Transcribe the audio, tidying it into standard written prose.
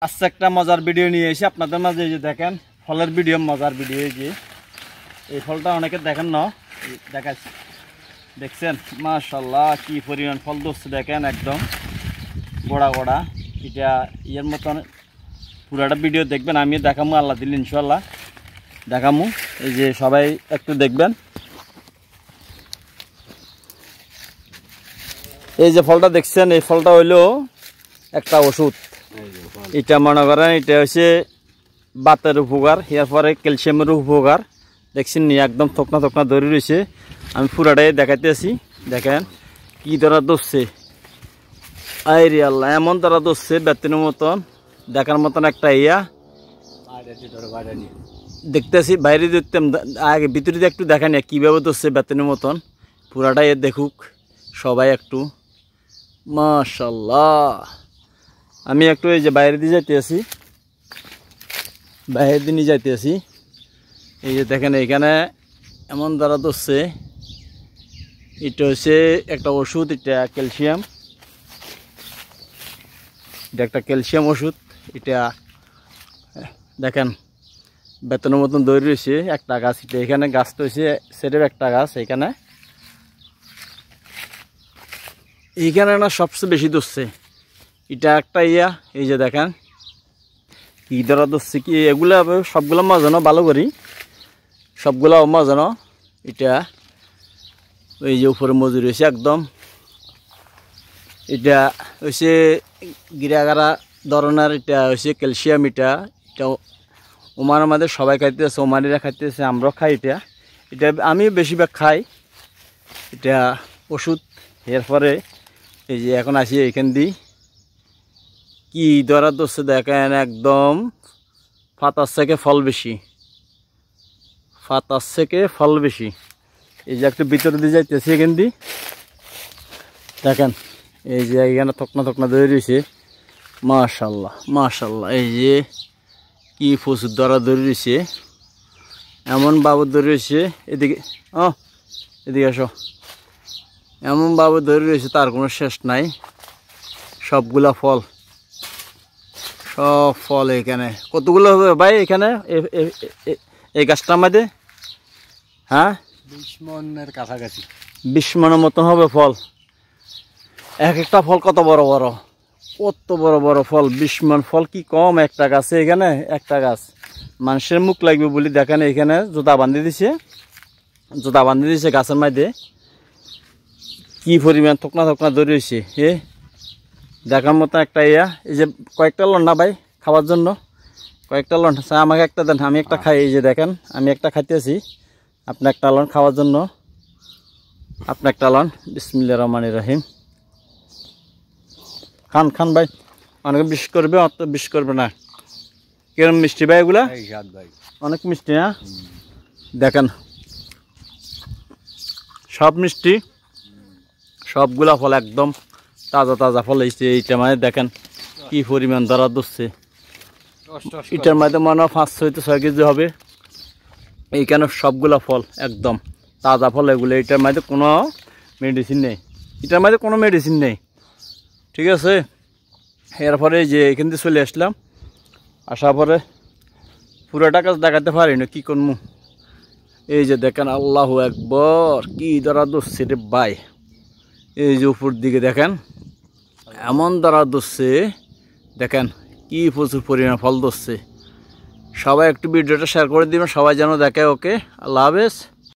আজকে একটা মজার ভিডিও নিয়ে এসে আপনাদের মাঝে এই যে দেখেন ফলের ভিডিও, মজার ভিডিও। এই যে এই ফলটা অনেকে দেখেন না, দেখাচ্ছি, দেখছেন মাশাআল্লাহ কি পরিমাণ ফল ধরছে দেখেন, একদম গোড়া গোড়া। এটা ইয়ের মতন পুরাটা ভিডিও দেখবেন, আমি দেখামু আল্লাহ দিল ইনশাল্লাহ দেখামু। এই যে সবাই একটু দেখবেন। এই যে ফলটা দেখছেন, এই ফলটা হইলো একটা ওষুধ। এটা মনে করেন এটা হচ্ছে বাতের উপকার, এরপরে ক্যালসিয়ামের উপকার। দেখছেন নি একদম থকনা থকনা ধরে রয়েছে। আমি পুরাটাই দেখাইতে আছি, দেখেন কি ধরা ধরছে। আরে আল্লাহ, এমন ধরা ধরছে বেতনের মতন, দেখার মতন একটা ইয়া দেখতেছি। বাইরে দেখতাম আগে, ভিতরে একটু দেখেন কীভাবে ধরছে বেতনের মতন। পুরাটাই দেখুক সবাই একটু, মাশাআল্লাহ। আমি একটু এই যে বাইরে দিয়ে যাইতে আছি, বাইরে দিয়ে নিয়ে যাইতে আছি। এই যে দেখেন এখানে এমন দ্বারা ধরছে। এটা হচ্ছে একটা ওষুধ, এটা ক্যালসিয়াম, এটা একটা ক্যালসিয়াম ওষুধ। এটা দেখেন বেতনের মতন দৌড় রয়েছে একটা গাছ। এটা এখানে গাছটা হয়েছে সেরের একটা গাছ। এইখানে না সবচেয়ে বেশি ধরছে এটা একটা ইয়া। এই যে দেখেন কি ধরা ধরছে, কি এগুলা সবগুলো মজানো ভালো করি, সবগুলা মজানো। এটা এই যে উপরে মজুরি হয়েছে একদম। এটা হচ্ছে গিরাগারা ধরনের, এটা হচ্ছে ক্যালসিয়াম। এটা ওমান আমাদের সবাই খাইতেছে, ওমানিরা খাইতেছে, আমরাও খাই। এটা আমি বেশিরভাগ খাই। এটা ওষুধ। এরপরে এই যে এখন আসি এইখান দিই কি ধরা ধরছে দেখেন, একদম পাতার থেকে ফল বেশি, পাতার থেকে ফল বেশি। এই যে একটু ভিতরে দিয়ে যাইতেছি এখান দিয়ে দেখেন। এই যে এখানে থকনা থকনা ধরে রয়েছে, মাশাআল্লাহ মাশাআল্লাহ। এই যে কি প্রচুর ধরা ধরে রয়েছে, এমন বাবদ ধরে রয়েছে। এদিকে এদিকে আসো, এমন ভাবে ধরে রয়েছে তার কোনো শেষ নাই। সবগুলা ফল, সব ফল এখানে। কতগুলো হবে ভাই এখানে এই গাছটার মধ্যে? হ্যাঁ 20 মনের কাছাকাছি, 20 মনের মতন হবে ফল। এক একটা ফল কত বড় বড়, কত বড় বড় ফল। 20 মন ফল কি কম একটা গাছে? এখানে একটা গাছ মানুষের মুখ লাগবে বলে দেখেন এখানে জুতা বাঁধি দিছে গাছের মধ্যে। কি পরিমাণ থকনা থকনা ধরে রয়েছে, দেখার মতো একটা ইয়া। এই যে কয়েকটা লন না ভাই খাওয়ার জন্য, কয়েকটা লন আমাকে একটা দেন, আমি একটা খাই। এই যে দেখেন আমি একটা খাইতেছি, আপনি একটা লন খাওয়ার জন্য, আপনি একটা লন। বিসমিল্লাহির রহমানির রহিম। খান খান ভাই, অনেকে বিশ করবে, অত বিশ করবে না। কিরম মিষ্টি ভাই এগুলা? অনেক মিষ্টি না? দেখেন সব মিষ্টি, সবগুলা ফল একদম তাজা তাজা ফল হয়েছে। এইটা মানে দেখেন কি পরিমাণ ধরা ধরছে। এটার মধ্যে মনে হয় 5-6 কেজি হবে। এইখানে সবগুলা ফল একদম তাজা ফল এগুলো। এটার মধ্যে কোনো মেডিসিন নেই, এটার মধ্যে কোনো মেডিসিন নেই, ঠিক আছে। এরপরে যে এখান থেকে চলে আসলাম, আসার পরে পুরোটা কাজ দেখাতে পারি না, কী করবো। এই যে দেখেন আল্লাহু আকবার, কি ধরা ধরছে রে ভাই। এই যে উপর দিকে দেখেন এমন দ্বারা ধরছে, দেখেন কি প্রচুর পরিমাণে ফল ধরছে। সবাই একটু ভিডিওটা শেয়ার করে দিবেন, সবাই যেন দেখে। ওকে, আল্লাহ হাফেজ।